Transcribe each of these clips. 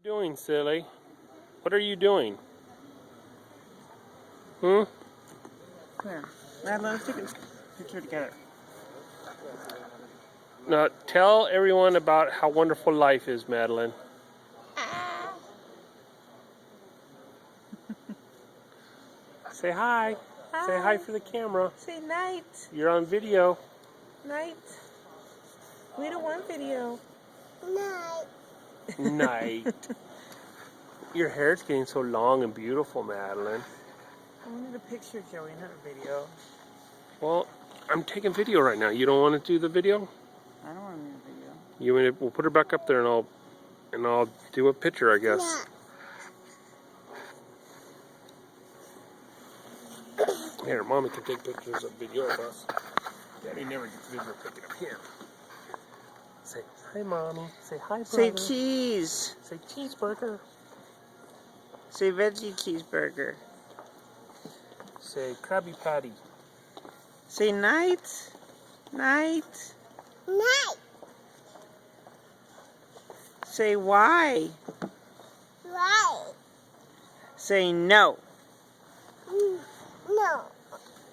Doing, silly? What are you doing? Hmm? Here. Madeline, let's take a picture together. Now, tell everyone about how wonderful life is, Madeline. Say hi. Hi. Say hi for the camera. Say night. You're on video. Night. We don't want video. Night. Night. Your hair's getting so long and beautiful, Madeline. I wanted a picture, Joey, not a video. Well, I'm taking video right now. You don't want to do the video? I don't want to make a video. You want to? We'll put her back up there, and I'll do a picture, I guess. Here, Mommy can take pictures of video of us. Daddy never gets video picking up him. Say hi, Mommy. Say hi, brother. Say cheese. Say cheeseburger. Say veggie cheeseburger. Say Krabby Patty. Say night. Night. Night. Say why. Right. Say no. No.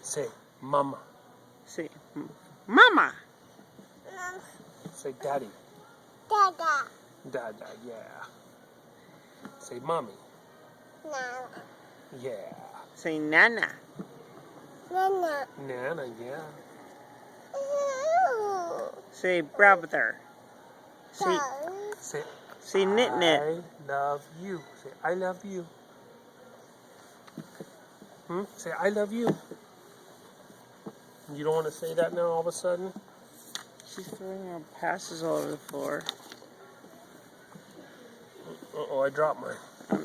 Say Mama. Say mama. Say Daddy. Dada. Dada, yeah. Say Mommy. No. Yeah. Say nana. Nana. Nana, yeah. Say brother. Say Say knit knit. I love you. Say I love you. Say I love you. You don't want to say that now all of a sudden? She's throwing her passes all over the floor. Uh-oh, I dropped mine.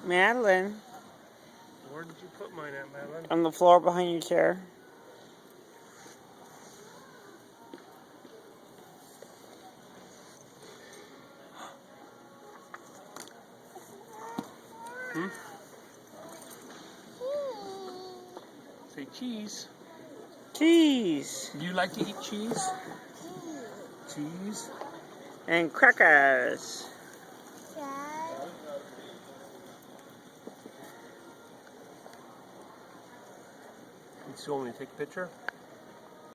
Madeline, Where did you put mine at, Madeline? on the floor behind your chair. Say cheese. Cheese. Do you like to eat cheese? Cheese. And crackers. You still want me to take a picture?